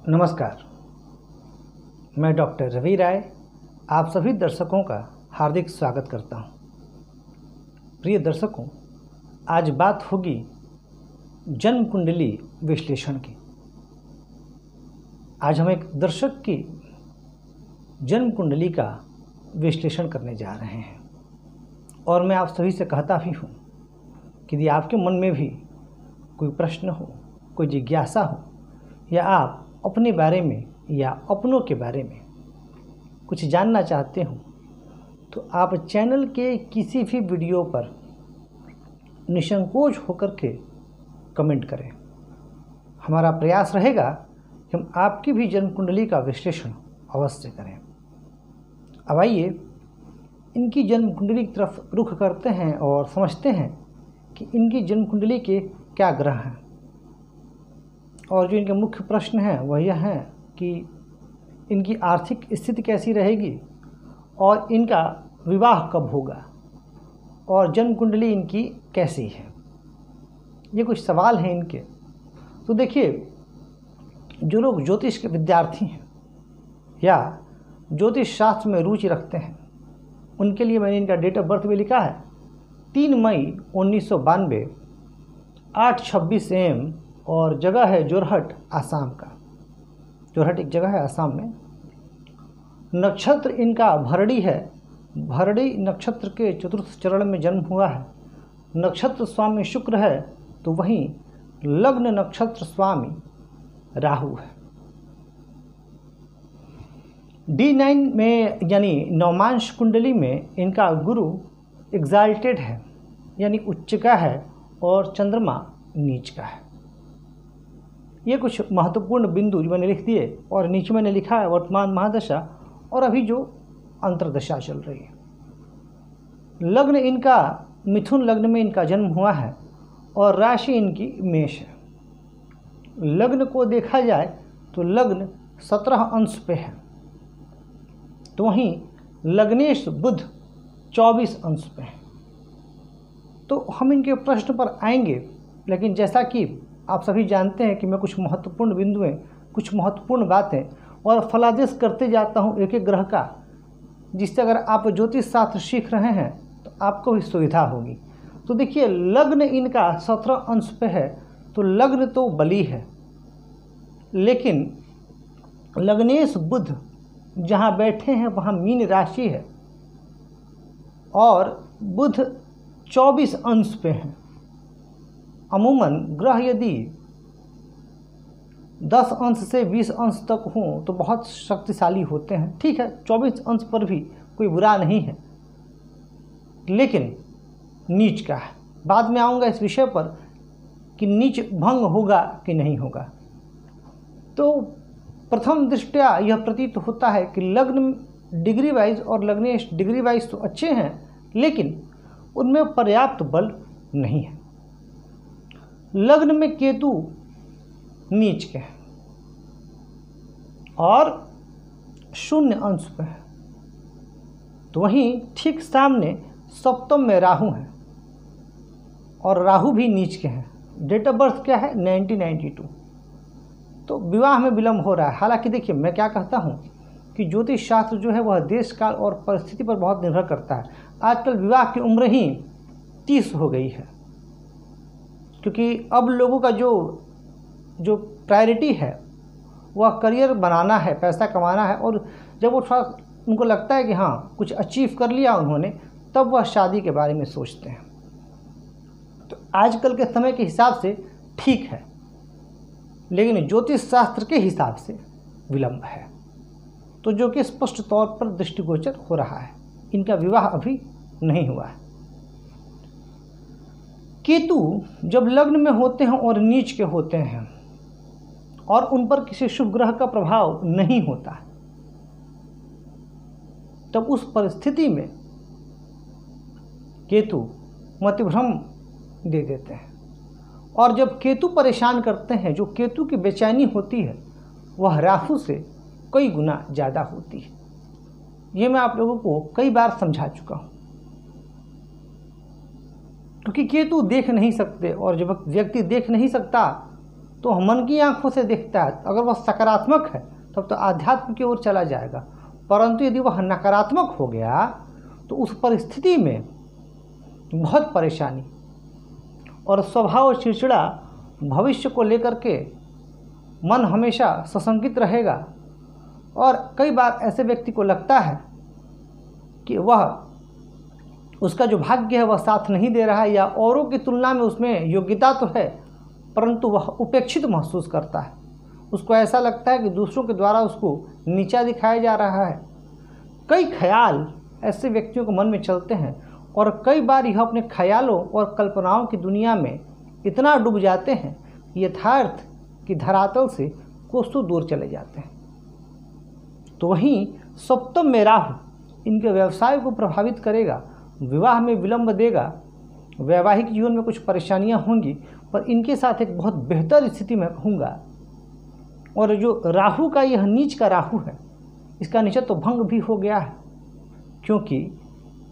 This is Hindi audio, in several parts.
नमस्कार, मैं डॉक्टर रवि राय आप सभी दर्शकों का हार्दिक स्वागत करता हूं। प्रिय दर्शकों, आज बात होगी जन्म कुंडली विश्लेषण की। आज हम एक दर्शक की जन्म कुंडली का विश्लेषण करने जा रहे हैं और मैं आप सभी से कहता भी हूं कि यदि आपके मन में भी कोई प्रश्न हो, कोई जिज्ञासा हो या आप अपने बारे में या अपनों के बारे में कुछ जानना चाहते हो तो आप चैनल के किसी भी वीडियो पर निसंकोच होकर के कमेंट करें। हमारा प्रयास रहेगा कि हम आपकी भी जन्म कुंडली का विश्लेषण अवश्य करें। अब आइए इनकी जन्म कुंडली की तरफ रुख करते हैं और समझते हैं कि इनकी जन्म कुंडली के क्या ग्रह हैं। और जो इनके मुख्य प्रश्न हैं वह यह है कि इनकी आर्थिक स्थिति कैसी रहेगी और इनका विवाह कब होगा और जन्म कुंडली इनकी कैसी है। ये कुछ सवाल हैं इनके। तो देखिए, जो लोग ज्योतिष के विद्यार्थी हैं या ज्योतिष शास्त्र में रुचि रखते हैं उनके लिए मैंने इनका डेट ऑफ बर्थ भी लिखा है। 3 मई 1992, 8:26 AM और जगह है जोरहट, आसाम का। जोरहट एक जगह है आसाम में। नक्षत्र इनका भरणी है। भरणी नक्षत्र के चतुर्थ चरण में जन्म हुआ है। नक्षत्र स्वामी शुक्र है तो वहीं लग्न नक्षत्र स्वामी राहु है। D9 में यानी नवमांश कुंडली में इनका गुरु एग्जाल्टेड है यानी उच्च का है और चंद्रमा नीच का है। ये कुछ महत्वपूर्ण बिंदु जो मैंने लिख दिए और नीचे मैंने लिखा है वर्तमान महादशा और अभी जो अंतर्दशा चल रही है। लग्न इनका मिथुन लग्न में इनका जन्म हुआ है और राशि इनकी मेष है। लग्न को देखा जाए तो लग्न 17 अंश पे है तो वहीं लग्नेश बुध 24 अंश पे है। तो हम इनके प्रश्न पर आएंगे, लेकिन जैसा कि आप सभी जानते हैं कि मैं कुछ महत्वपूर्ण बिंदुएं, कुछ महत्वपूर्ण बातें और फलादेश करते जाता हूं एक एक ग्रह का, जिससे अगर आप ज्योतिष शास्त्र सीख रहे हैं तो आपको भी सुविधा होगी। तो देखिए, लग्न इनका 17 अंश पे है तो लग्न तो बली है, लेकिन लग्नेश बुध जहां बैठे हैं वहां मीन राशि है और बुध 24 अंश पे हैं। अमूमन ग्रह यदि 10 अंश से 20 अंश तक हों तो बहुत शक्तिशाली होते हैं। ठीक है, 24 अंश पर भी कोई बुरा नहीं है, लेकिन नीच का है। बाद में आऊँगा इस विषय पर कि नीच भंग होगा कि नहीं होगा। तो प्रथम दृष्टया यह प्रतीत होता है कि लग्न डिग्री वाइज और लग्नेश डिग्री वाइज तो अच्छे हैं, लेकिन उनमें पर्याप्त बल नहीं है। लग्न में केतु नीच के हैं और 0 अंश पे है तो वहीं ठीक सामने सप्तम में राहु है और राहु भी नीच के हैं। डेट ऑफ बर्थ क्या है? 1992। तो विवाह में विलंब हो रहा है। हालांकि देखिए, मैं क्या कहता हूं कि ज्योतिष शास्त्र जो है वह देश काल और परिस्थिति पर बहुत निर्भर करता है। आजकल विवाह की उम्र ही 30 हो गई है, क्योंकि अब लोगों का जो प्रायोरिटी है वह करियर बनाना है, पैसा कमाना है, और जब वो थोड़ा उनको लगता है कि हाँ कुछ अचीव कर लिया उन्होंने, तब वह शादी के बारे में सोचते हैं। तो आजकल के समय के हिसाब से ठीक है, लेकिन ज्योतिष शास्त्र के हिसाब से विलंब है, तो जो कि स्पष्ट तौर पर दृष्टिगोचर हो रहा है। इनका विवाह अभी नहीं हुआ है। केतु जब लग्न में होते हैं और नीच के होते हैं और उन पर किसी शुभ ग्रह का प्रभाव नहीं होता है, तब उस परिस्थिति में केतु मतिभ्रम दे देते हैं। और जब केतु परेशान करते हैं, जो केतु की बेचैनी होती है वह राहु से कई गुना ज़्यादा होती है। ये मैं आप लोगों को कई बार समझा चुका हूँ। क्योंकि केतु देख नहीं सकते, और जब व्यक्ति देख नहीं सकता तो मन की आंखों से देखता है, अगर वह सकारात्मक है तब तो आध्यात्म की ओर चला जाएगा, परंतु यदि वह नकारात्मक हो गया तो उस परिस्थिति में बहुत परेशानी और स्वभाव चिड़चिड़ा, भविष्य को लेकर के मन हमेशा सशंकित रहेगा। और कई बार ऐसे व्यक्ति को लगता है कि वह उसका जो भाग्य है वह साथ नहीं दे रहा है, या औरों की तुलना में उसमें योग्यता तो है परंतु वह उपेक्षित महसूस करता है। उसको ऐसा लगता है कि दूसरों के द्वारा उसको नीचा दिखाया जा रहा है। कई ख्याल ऐसे व्यक्तियों के मन में चलते हैं और कई बार यह अपने ख्यालों और कल्पनाओं की दुनिया में इतना डूब जाते हैं कि यथार्थ की धरातल से कोसों दूर चले जाते हैं। तो वहीं सप्तम में राहु इनके व्यवसाय को प्रभावित करेगा, विवाह में विलंब देगा, वैवाहिक जीवन में कुछ परेशानियां होंगी, पर इनके साथ एक बहुत बेहतर स्थिति में कहूँगा। और जो राहु का यह नीच का राहु है, इसका नीचा तो भंग भी हो गया है, क्योंकि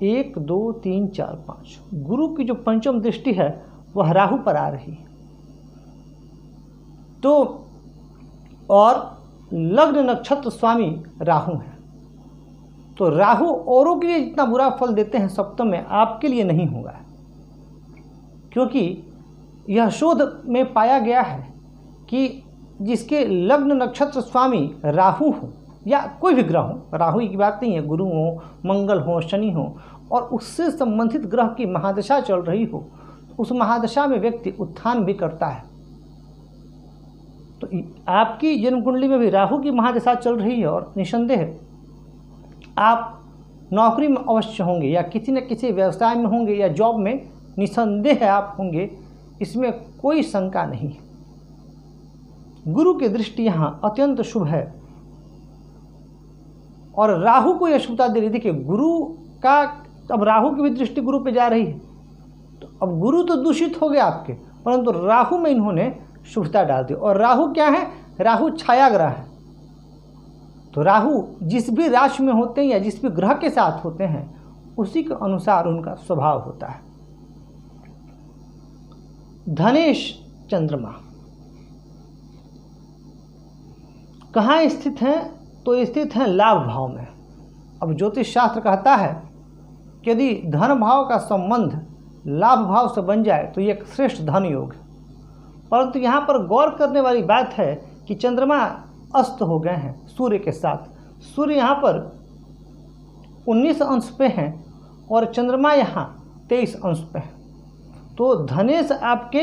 1 2 3 4 5 गुरु की जो पंचम दृष्टि है वह राहु पर आ रही है। तो और लग्न नक्षत्र स्वामी राहु है, तो राहु औरों के लिए जितना बुरा फल देते हैं सप्तम में, आपके लिए नहीं होगा, क्योंकि यह शोध में पाया गया है कि जिसके लग्न नक्षत्र स्वामी राहु हो या कोई भी ग्रह हो, राहु की बात नहीं है, गुरु हो, मंगल हो, शनि हो, और उससे संबंधित ग्रह की महादशा चल रही हो, उस महादशा में व्यक्ति उत्थान भी करता है। तो आपकी जन्म कुंडली में भी राहु की महादशा चल रही है और निसंदेह आप नौकरी में अवश्य होंगे या किसी न किसी व्यवसाय में होंगे या जॉब में निसंदेह आप होंगे, इसमें कोई शंका नहीं है। गुरु की दृष्टि यहाँ अत्यंत शुभ है और राहु को यह शुभता दे रही। देखिए गुरु का, अब राहु की भी दृष्टि गुरु पे जा रही है, तो अब गुरु तो दूषित हो गया आपके, परंतु राहु में इन्होंने शुभता डाल दी। और राहु क्या है? राहु छाया ग्रह है। तो राहु जिस भी राशि में होते हैं या जिस भी ग्रह के साथ होते हैं उसी के अनुसार उनका स्वभाव होता है। धनेश चंद्रमा कहाँ स्थित हैं? तो स्थित हैं लाभ भाव में। अब ज्योतिष शास्त्र कहता है कि यदि धन भाव का संबंध लाभ भाव से बन जाए तो ये एक श्रेष्ठ धन योग है, परंतु यहाँ पर गौर करने वाली बात है कि चंद्रमा अस्त हो गए हैं सूर्य के साथ। सूर्य यहाँ पर 19 अंश पे हैं और चंद्रमा यहाँ 23 अंश पे हैं, तो धनेश आपके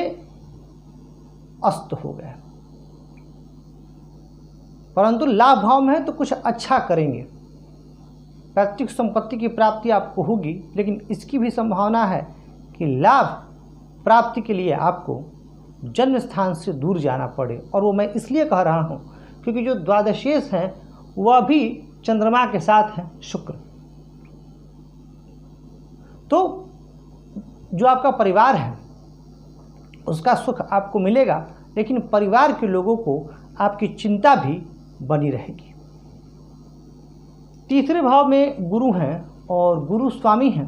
अस्त हो गए, परंतु लाभ भाव में है तो कुछ अच्छा करेंगे। पैतृक संपत्ति की प्राप्ति आपको होगी, लेकिन इसकी भी संभावना है कि लाभ प्राप्ति के लिए आपको जन्म स्थान से दूर जाना पड़े। और वो मैं इसलिए कह रहा हूँ क्योंकि जो द्वादशेश हैं वह भी चंद्रमा के साथ हैं शुक्र। तो जो आपका परिवार है उसका सुख आपको मिलेगा, लेकिन परिवार के लोगों को आपकी चिंता भी बनी रहेगी। तीसरे भाव में गुरु हैं और गुरु स्वामी हैं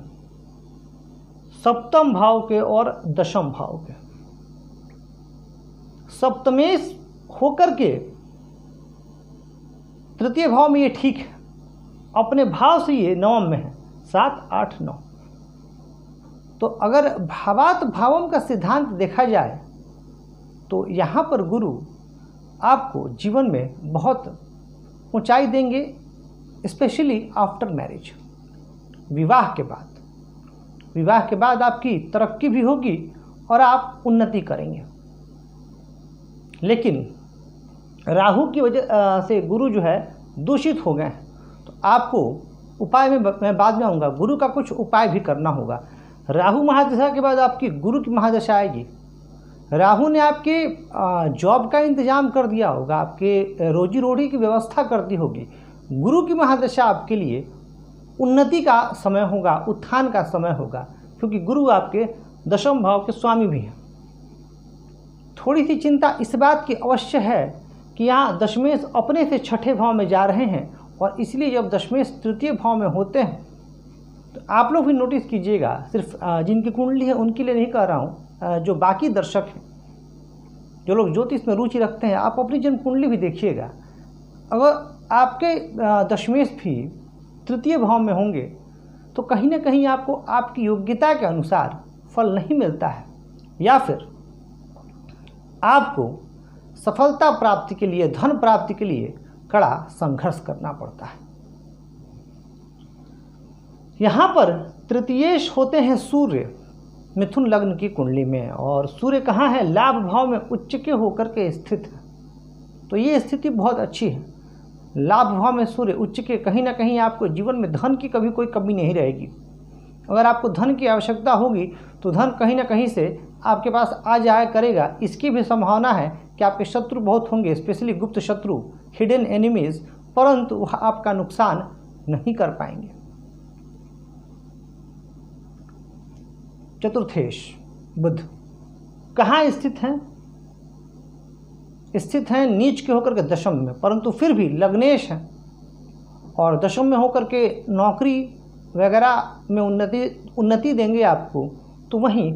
सप्तम भाव के और दशम भाव के। सप्तमेश होकर के तृतीय भाव में ये ठीक है, अपने भाव से ये नवम में है 7 8 9। तो अगर भावात भावम का सिद्धांत देखा जाए तो यहाँ पर गुरु आपको जीवन में बहुत ऊंचाई देंगे, स्पेशली आफ्टर मैरिज, विवाह के बाद। विवाह के बाद आपकी तरक्की भी होगी और आप उन्नति करेंगे। लेकिन राहु की वजह से गुरु जो है दूषित हो गए हैं, तो आपको उपाय में मैं बाद में आऊँगा, गुरु का कुछ उपाय भी करना होगा। राहु महादशा के बाद आपकी गुरु की महादशा आएगी। राहु ने आपके जॉब का इंतजाम कर दिया होगा, आपके रोजी रोटी की व्यवस्था कर दी होगी। गुरु की महादशा आपके लिए उन्नति का समय होगा, उत्थान का समय होगा, क्योंकि गुरु आपके दशम भाव के स्वामी भी हैं। थोड़ी सी चिंता इस बात की अवश्य है कि यहाँ दशमेश अपने से छठे भाव में जा रहे हैं, और इसलिए जब दशमेश तृतीय भाव में होते हैं तो आप लोग भी नोटिस कीजिएगा, सिर्फ जिनकी कुंडली है उनके लिए नहीं कह रहा हूँ, जो बाकी दर्शक हैं, जो लोग ज्योतिष में रुचि रखते हैं, आप अपनी जन्म कुंडली भी देखिएगा, अगर आपके दशमेश भी तृतीय भाव में होंगे तो कहीं ना कहीं आपको आपकी योग्यता के अनुसार फल नहीं मिलता है, या फिर आपको सफलता प्राप्ति के लिए, धन प्राप्ति के लिए कड़ा संघर्ष करना पड़ता है। यहाँ पर तृतीयेश होते हैं सूर्य मिथुन लग्न की कुंडली में, और सूर्य कहाँ है? लाभ भाव में उच्च के होकर के स्थित है। तो ये स्थिति बहुत अच्छी है। लाभ भाव में सूर्य उच्च के, कहीं ना कहीं आपको जीवन में धन की कभी कोई कमी नहीं रहेगी। अगर आपको धन की आवश्यकता होगी तो धन कहीं ना कहीं से आपके पास आ जाया करेगा। इसकी भी संभावना है कि आपके शत्रु बहुत होंगे, स्पेशली गुप्त शत्रु, हिडन एनिमीज, परंतु वह आपका नुकसान नहीं कर पाएंगे। चतुर्थेश बुध कहाँ स्थित हैं? स्थित हैं नीच के होकर के दशम में, परंतु फिर भी लग्नेश हैं और दशम में होकर के नौकरी वगैरह में उन्नति देंगे आपको। तो वहीं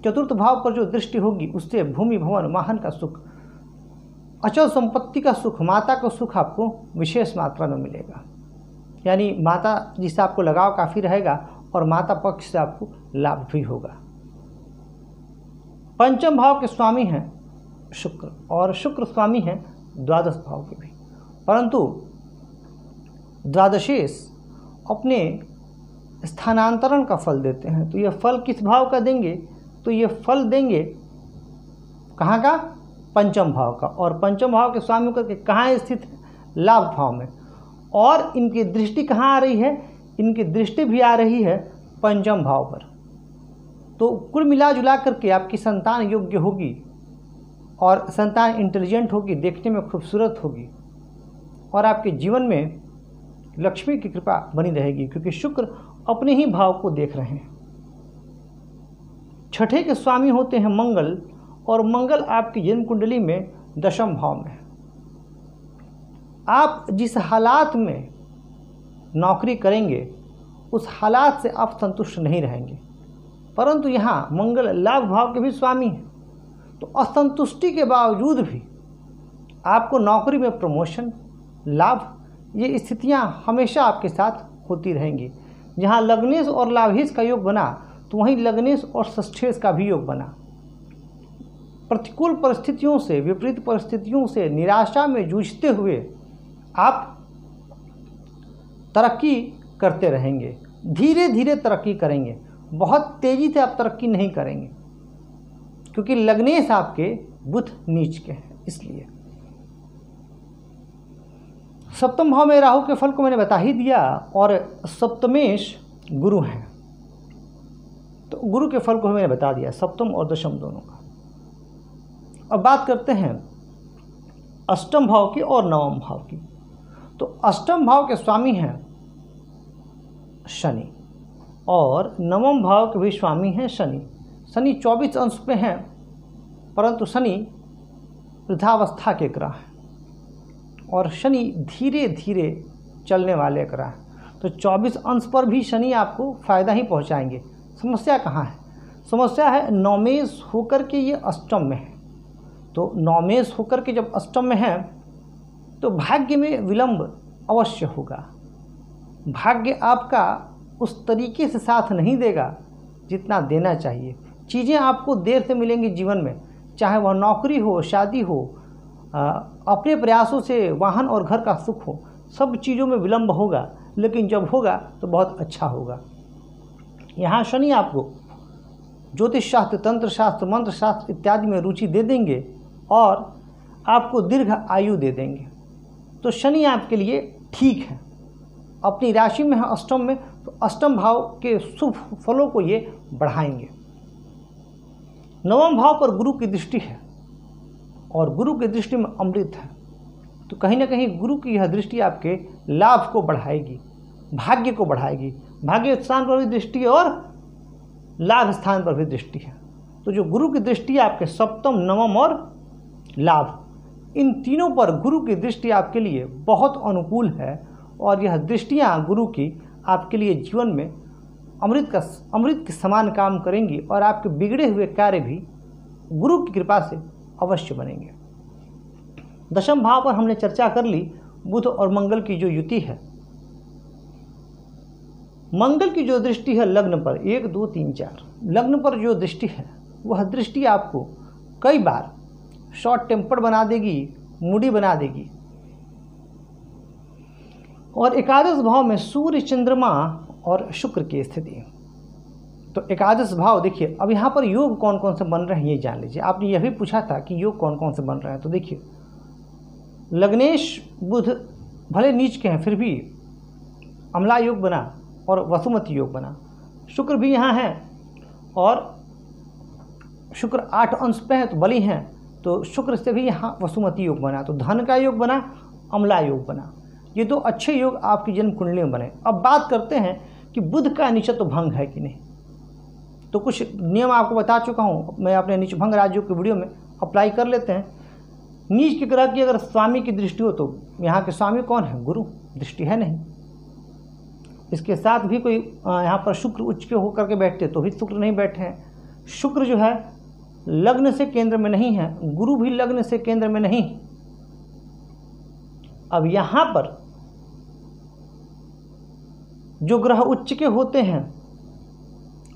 चतुर्थ भाव पर जो दृष्टि होगी उससे भूमि भवन वाहन का सुख, अचल संपत्ति का सुख, माता का सुख आपको विशेष मात्रा में मिलेगा। यानी माता जिससे आपको लगाव काफ़ी रहेगा और माता पक्ष से आपको लाभ भी होगा। पंचम भाव के स्वामी हैं शुक्र, और शुक्र स्वामी हैं द्वादश भाव के भी, परंतु द्वादशेश अपने स्थानांतरण का फल देते हैं। तो यह फल किस भाव का देंगे? तो ये फल देंगे कहाँ का? पंचम भाव का। और पंचम भाव के स्वामी करके कहाँ स्थित है? लाभ भाव में। और इनकी दृष्टि कहाँ आ रही है? इनकी दृष्टि भी आ रही है पंचम भाव पर। तो कुल मिला जुला करके आपकी संतान योग्य होगी और संतान इंटेलिजेंट होगी, देखने में खूबसूरत होगी, और आपके जीवन में लक्ष्मी की कृपा बनी रहेगी, क्योंकि शुक्र अपने ही भाव को देख रहे हैं। छठे के स्वामी होते हैं मंगल, और मंगल आपकी जन्म कुंडली में दशम भाव में। आप जिस हालात में नौकरी करेंगे उस हालात से आप संतुष्ट नहीं रहेंगे, परंतु यहाँ मंगल लाभ भाव के भी स्वामी हैं। तो असंतुष्टि के बावजूद भी आपको नौकरी में प्रमोशन, लाभ, ये स्थितियाँ हमेशा आपके साथ होती रहेंगी। जहाँ लग्नेश और लाभेश का योग बना तो वहीं लग्नेश और षष्ठेश का भी योग बना। प्रतिकूल परिस्थितियों से, विपरीत परिस्थितियों से निराशा में जूझते हुए आप तरक्की करते रहेंगे, धीरे धीरे तरक्की करेंगे, बहुत तेज़ी से आप तरक्की नहीं करेंगे, क्योंकि लग्नेश आपके बुध नीच के हैं। इसलिए सप्तम भाव में राहु के फल को मैंने बता ही दिया, और सप्तमेश गुरु हैं, तो गुरु के फल को मैंने बता दिया, सप्तम और दशम दोनों का। अब बात करते हैं अष्टम भाव की और नवम भाव की। तो अष्टम भाव के स्वामी हैं शनि, और नवम भाव के भी स्वामी हैं शनि। शनि 24 अंश पे हैं, परंतु शनि वृद्धावस्था के ग्रह हैं, और शनि धीरे धीरे चलने वाले ग्रह हैं। तो 24 अंश पर भी शनि आपको फ़ायदा ही पहुंचाएंगे। समस्या कहाँ है? समस्या है नौमेश होकर के ये अष्टम में है। तो नौमेश होकर के जब अष्टम में है तो भाग्य में विलंब अवश्य होगा। भाग्य आपका उस तरीके से साथ नहीं देगा जितना देना चाहिए। चीज़ें आपको देर से मिलेंगी जीवन में, चाहे वह नौकरी हो, शादी हो, अपने प्रयासों से वाहन और घर का सुख हो, सब चीज़ों में विलंब होगा, लेकिन जब होगा तो बहुत अच्छा होगा। यहाँ शनि आपको ज्योतिष शास्त्र, तंत्र शास्त्र, मंत्र शास्त्र इत्यादि में रुचि दे देंगे और आपको दीर्घ आयु दे देंगे। तो शनि आपके लिए ठीक है, अपनी राशि में है अष्टम में, तो अष्टम भाव के शुभ फलों को ये बढ़ाएंगे। नवम भाव पर गुरु की दृष्टि है, और गुरु की दृष्टि में अमृत है। तो कहीं ना कहीं गुरु की यह दृष्टि आपके लाभ को बढ़ाएगी, भाग्य को बढ़ाएगी। भाग्य स्थान पर भी दृष्टि है और लाभ स्थान पर भी दृष्टि है। तो जो गुरु की दृष्टि है आपके सप्तम, नवम और लाभ, इन तीनों पर गुरु की दृष्टि आपके लिए बहुत अनुकूल है, और यह दृष्टियाँ गुरु की आपके लिए जीवन में अमृत के समान काम करेंगी, और आपके बिगड़े हुए कार्य भी गुरु की कृपा से अवश्य बनेंगे। दशम भाव पर हमने चर्चा कर ली बुध और मंगल की जो युति है। मंगल की जो दृष्टि है लग्न पर 1 2 3 4 लग्न पर जो दृष्टि है वह दृष्टि आपको कई बार शॉर्ट टेम्पर्ड बना देगी, मूडी बना देगी। और एकादश भाव में सूर्य, चंद्रमा और शुक्र की स्थिति। तो एकादश भाव देखिए, अब यहाँ पर योग कौन कौन से बन रहे हैं ये जान लीजिए। आपने यह भी पूछा था कि योग कौन कौन से बन रहे हैं, तो देखिए लग्नेश बुध भले नीच के हैं फिर भी अम्ला योग बना और वसुमती योग बना। शुक्र भी यहाँ है और शुक्र 8 अंश पे है तो बली हैं, तो शुक्र से भी यहाँ वसुमती योग बना, तो धन का योग बना, अम्ला योग बना। ये 2 अच्छे योग आपकी जन्म कुंडली में बने। अब बात करते हैं कि बुध का नीचत्व भंग है कि नहीं। तो कुछ नियम आपको बता चुका हूँ मैं अपने नीच भंग राजयोग के वीडियो में, अप्लाई कर लेते हैं। नीच के ग्रह की अगर स्वामी की दृष्टि हो तो यहाँ के स्वामी कौन है? गुरु, दृष्टि है नहीं। इसके साथ भी कोई यहाँ पर शुक्र उच्च के होकर के बैठते तो भी शुक्र नहीं बैठे हैं। शुक्र जो है लग्न से केंद्र में नहीं है, गुरु भी लग्न से केंद्र में नहीं। अब यहाँ पर जो ग्रह उच्च के होते हैं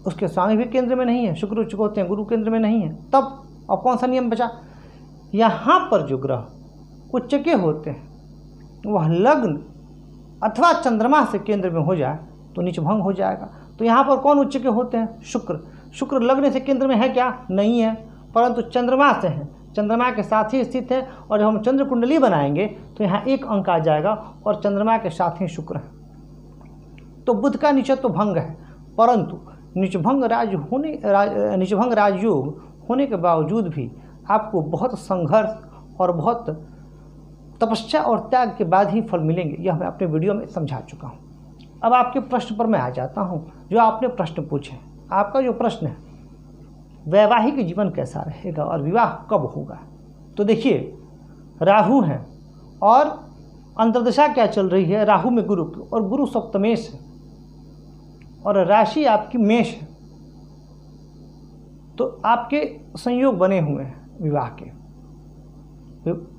उसके स्वामी भी केंद्र में नहीं है, शुक्र उच्च के होते हैं, गुरु केंद्र में नहीं है। तब अब कौन सा नियम बचा? यहाँ पर जो ग्रह उच्च के होते हैं वह लग्न अथवा चंद्रमा से केंद्र में हो जाए तो नीच भंग हो जाएगा। तो यहाँ पर कौन उच्च के होते हैं? शुक्र। शुक्र लग्न से केंद्र में है क्या? नहीं है, परंतु चंद्रमा से है, चंद्रमा के साथ ही स्थित है। और जब हम चंद्र कुंडली बनाएंगे तो यहाँ 1 अंक आ जाएगा और चंद्रमा के साथ ही शुक्र है। तो बुध का नीचत्व तो भंग है, परंतु नीचभंग राजयोग होने के बावजूद भी आपको बहुत संघर्ष और बहुत तपस्या और त्याग के बाद ही फल मिलेंगे, यह मैं अपने वीडियो में समझा चुका हूँ। अब आपके प्रश्न पर मैं आ जाता हूँ, जो आपने प्रश्न पूछे। आपका जो प्रश्न है वैवाहिक जीवन कैसा रहेगा और विवाह कब होगा। तो देखिए राहु हैं और अंतर्दशा क्या चल रही है, राहु में गुरु की, और गुरु सप्तमेश है और राशि आपकी मेष है। तो आपके संयोग बने हुए हैं विवाह के।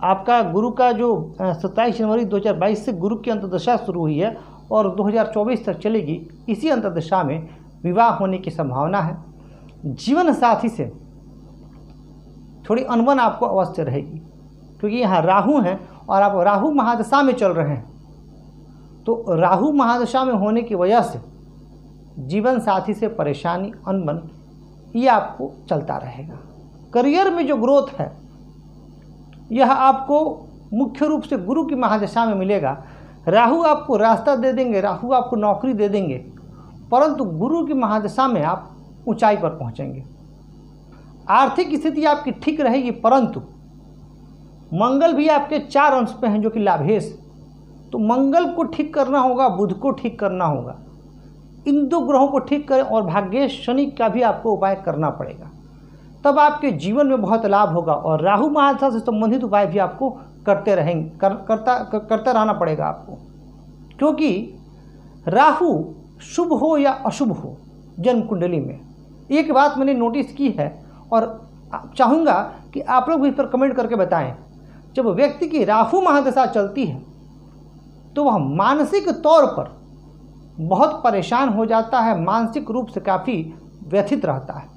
आपका गुरु का जो 27 जनवरी 2022 से गुरु की अंतर्दशा शुरू हुई है और 2024 तक चलेगी, इसी अंतर्दशा में विवाह होने की संभावना है। जीवन साथी से थोड़ी अनबन आपको अवश्य रहेगी, क्योंकि यहाँ राहु हैं और आप राहु महादशा में चल रहे हैं। तो राहु महादशा में होने की वजह से जीवन साथी से परेशानी, अनबन, ये आपको चलता रहेगा। करियर में जो ग्रोथ है यह आपको मुख्य रूप से गुरु की महादशा में मिलेगा। राहु आपको रास्ता दे देंगे, राहु आपको नौकरी दे देंगे, परंतु गुरु की महादशा में आप ऊंचाई पर पहुंचेंगे। आर्थिक स्थिति आपकी ठीक रहेगी, परंतु मंगल भी आपके 4 अंश पे हैं जो कि लाभेश। तो मंगल को ठीक करना होगा, बुध को ठीक करना होगा, इन 2 ग्रहों को ठीक करें और भाग्येश शनि का भी आपको उपाय करना पड़ेगा, तब आपके जीवन में बहुत लाभ होगा। और राहु महादशा से संबंधित उपाय भी आपको करते रहेंगे, करता रहना पड़ेगा आपको, क्योंकि राहु शुभ हो या अशुभ हो जन्म कुंडली में, एक बात मैंने नोटिस की है और चाहूँगा कि आप लोग भी इस पर कमेंट करके बताएं। जब व्यक्ति की राहु महादशा चलती है तो वह मानसिक तौर पर बहुत परेशान हो जाता है, मानसिक रूप से काफ़ी व्यथित रहता है।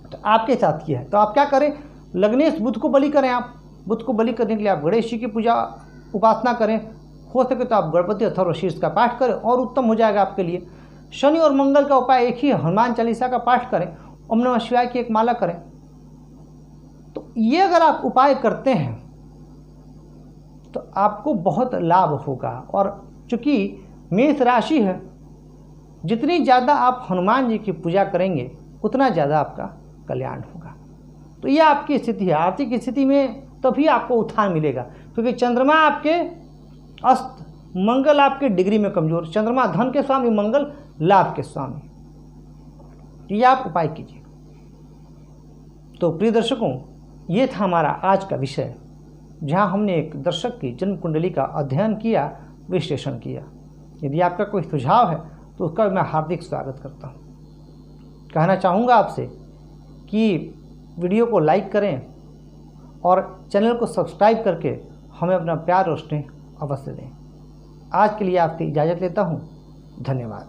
तो आपके साथ ये है, तो आप क्या करें? लग्नेश बुध को बलि करें। आप बुध को बलि करने के लिए आप गणेश जी की पूजा उपासना करें, हो सके तो आप गणपति अथर्वशीर्ष का पाठ करें और उत्तम हो जाएगा आपके लिए। शनि और मंगल का उपाय एक ही है, हनुमान चालीसा का पाठ करें, ओम नमः शिवाय की एक माला करें। तो ये अगर आप उपाय करते हैं तो आपको बहुत लाभ होगा। और चूँकि मेष राशि है, जितनी ज़्यादा आप हनुमान जी की पूजा करेंगे उतना ज़्यादा आपका कल्याण होगा। तो यह आपकी स्थिति है। आर्थिक स्थिति में तभी आपको उत्थान मिलेगा, क्योंकि चंद्रमा आपके अस्त, मंगल आपके डिग्री में कमजोर। चंद्रमा धन के स्वामी, मंगल लाभ के स्वामी। ये आप उपाय कीजिए। तो प्रिय दर्शकों, ये था हमारा आज का विषय, जहां हमने एक दर्शक की जन्म कुंडली का अध्ययन किया, विश्लेषण किया। यदि आपका कोई सुझाव है तो उसका मैं हार्दिक स्वागत करता हूँ। कहना चाहूँगा आपसे कि वीडियो को लाइक करें, और चैनल को सब्सक्राइब करके हमें अपना प्यार और स्नेह अवश्य दें। आज के लिए आपसे इजाज़त लेता हूँ। धन्यवाद।